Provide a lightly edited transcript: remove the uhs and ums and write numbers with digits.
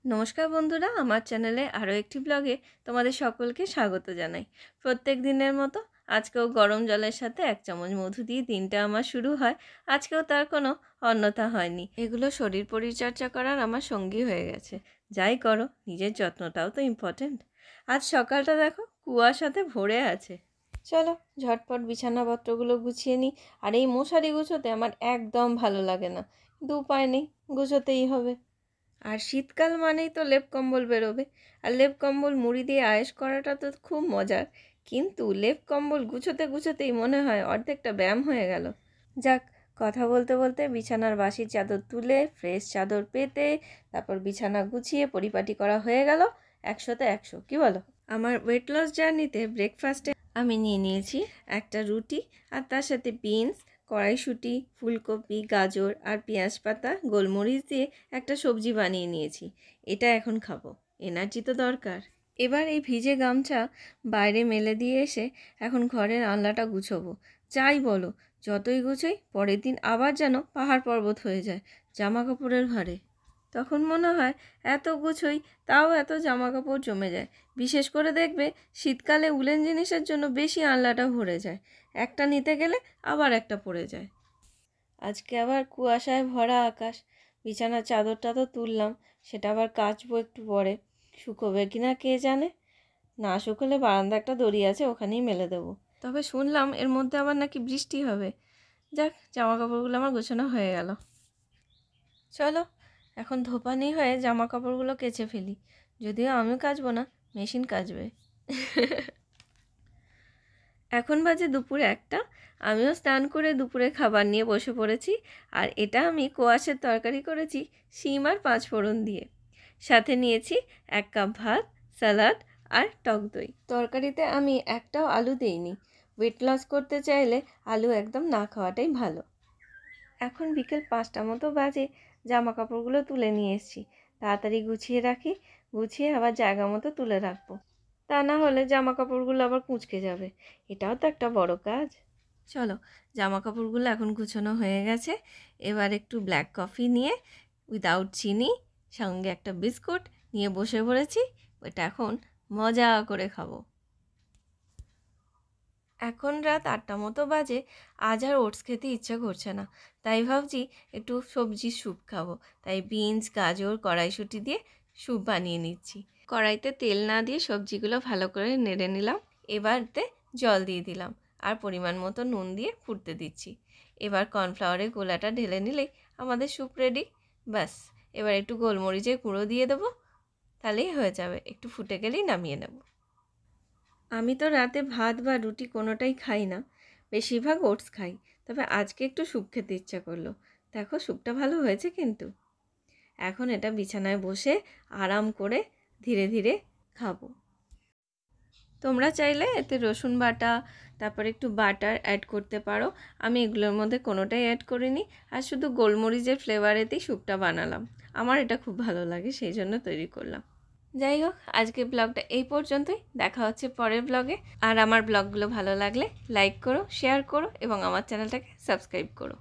নমস্কার বন্ধুরা, আমার চ্যানেলে আরও একটি ব্লগে তোমাদের সকলকে স্বাগত জানাই। প্রত্যেক দিনের মতো আজকেও গরম জলের সাথে 1 চামচ মধু দিয়ে দিনটা আমার শুরু হয়। আজকেও তার কোনো অন্যথা হয়নি। এগুলো শরীর পরিচর্যা করার আমার সঙ্গী হয়ে গেছে। যাই করো, নিজের যত্নটাও তো ইম্পর্ট্যান্ট। আজ সকালটা দেখো কুয়াশাতে ভরে আছে। চলো ঝটপট বিছানাপত্রগুলো গুছিয়ে নিই। আর এই মশারি গুছোতে আমার একদম ভালো লাগে না, কিন্তু উপায় নেই, গুছোতেই হবে। আর শীতকাল মানেই তো লেপ কম্বল বেরোবে, আর লেপ কম্বল মুড়ি দিয়ে আয়েশ করাটা তো খুব মজার। কিন্তু লেপ কম্বল গুছোতে গুছোতেই মনে হয় অর্ধেকটা ব্যায়াম হয়ে গেল। যাক, কথা বলতে বলতে বিছানার বাসির চাদর তুলে ফ্রেশ চাদর পেতে তারপর বিছানা গুছিয়ে পরিপাটি করা হয়ে গেল। 100তে 100, কী বলো? আমার ওয়েট লস জার্নিতে ব্রেকফাস্টে আমি নিয়ে নিয়েছি একটা রুটি, আর তার সাথে বিনস, কড়াইশুঁটি, ফুলকপি, গাজর আর পেঁয়াজ পাতা, গোলমরিচ দিয়ে একটা সবজি বানিয়ে নিয়েছি। এটা এখন খাবো, এনার্জি তো দরকার। এবার এই ভিজে গামছা বাইরে মেলে দিয়ে এসে এখন ঘরের আনলাটা গুছোবো। যাই বলো, যতই গুছোই পরের দিন আবার যেন পাহাড় পর্বত হয়ে যায় জামা কাপড়ের ভারে। তখন মনে হয় এত গুছোই, তাও এত জামা কাপড় জমে যায়। বিশেষ করে দেখবে শীতকালে উলেন জিনিসের জন্য বেশি আনলাটা ভরে যায়, একটা নিতে গেলে আবার একটা পড়ে যায়। আজকে আবার কুয়াশায় ভরা আকাশ। বিছানার চাদরটা তো তুললাম, সেটা আবার কাচবো একটু পরে। শুকোবে কিনা কে জানে। না শুকোলে বারান্দা একটা দড়ি আছে, ওখানেই মেলে দেবো। তবে শুনলাম এর মধ্যে আবার নাকি বৃষ্টি হবে। যাক, জামা কাপড়গুলো আমার গোছানো হয়ে গেল। চলো এখন ধোপানি হয়ে জামা কাপড়গুলো কেচে ফেলি। যদিও আমি কাচবো না, মেশিন কাচবে। এখন বাজে দুপুর 1টা। আমিও স্নান করে দুপুরে খাবার নিয়ে বসে পড়েছি। আর এটা আমি কোয়াশের তরকারি করেছি শিম আর 5 ফোড়ন দিয়ে। সাথে নিয়েছি 1 কাপ ভাত, স্যালাড আর টক দই। তরকারিতে আমি একটাও আলু দিইনি। ওয়েট লস করতে চাইলে আলু একদম না খাওয়াটাই ভালো। এখন বিকেল 5টা মতো বাজে। জামা কাপড়গুলো তুলে নিয়ে এসেছি, তাড়াতাড়ি গুছিয়ে রাখি। গুছিয়ে আবার জায়গা মতো তুলে রাখবো, তা না হলে জামা কাপড়গুলো আবার কুঁচকে যাবে। এটাও তো একটা বড় কাজ। চলো, জামা কাপড়গুলো এখন গুছানো হয়ে গেছে। এবার একটু ব্ল্যাক কফি নিয়ে উইদাউট চিনি, সঙ্গে একটা বিস্কুট নিয়ে বসে পড়েছি। ওটা এখন মজা করে খাবো। এখন রাত 8টা মতো বাজে। আজ আর ওটস খেতে ইচ্ছা করছে না, তাই ভাবছি একটু সবজির স্যুপ খাবো। তাই বিনস, গাজর, কড়াইশুঁটি দিয়ে স্যুপ বানিয়ে নিচ্ছি। কড়াইতে তেল না দিয়ে সবজিগুলো ভালো করে নেড়ে নিলাম। এবারতে জল দিয়ে দিলাম আর পরিমাণ মতো নুন দিয়ে ফুটতে দিচ্ছি। এবার কর্নফ্লাওয়ারের গোলাটা ঢেলে নিলেই আমাদের স্যুপ রেডি। ব্যাস, এবার একটু গোলমরিচের গুঁড়ো দিয়ে দেবো, তাহলেই হয়ে যাবে। একটু ফুটে গেলেই নামিয়ে নেব। আমি তো রাতে ভাত বা রুটি কোনোটাই খাই না, বেশিরভাগ ওটস খাই। তবে আজকে একটু স্যুপ খেতে ইচ্ছা করলো। দেখো স্যুপটা ভালো হয়েছে কিন্তু। এখন এটা বিছানায় বসে আরাম করে ধীরে ধীরে খাবো। তোমরা চাইলে এতে রসুন বাটা, তারপর একটু বাটার অ্যাড করতে পারো। আমি এগুলোর মধ্যে কোনোটাই অ্যাড করিনি, আর শুধু গোলমরিচের ফ্লেভারেতেই স্যুপটা বানালাম। আমার এটা খুব ভালো লাগে, সেই জন্য তৈরি করলাম। যাই হোক, আজকের ব্লগটা এই পর্যন্তই। দেখা হচ্ছে পরের ব্লগে। আর আমার ব্লগগুলো ভালো লাগলে লাইক করো, শেয়ার করো এবং আমার চ্যানেলটাকে সাবস্ক্রাইব করো।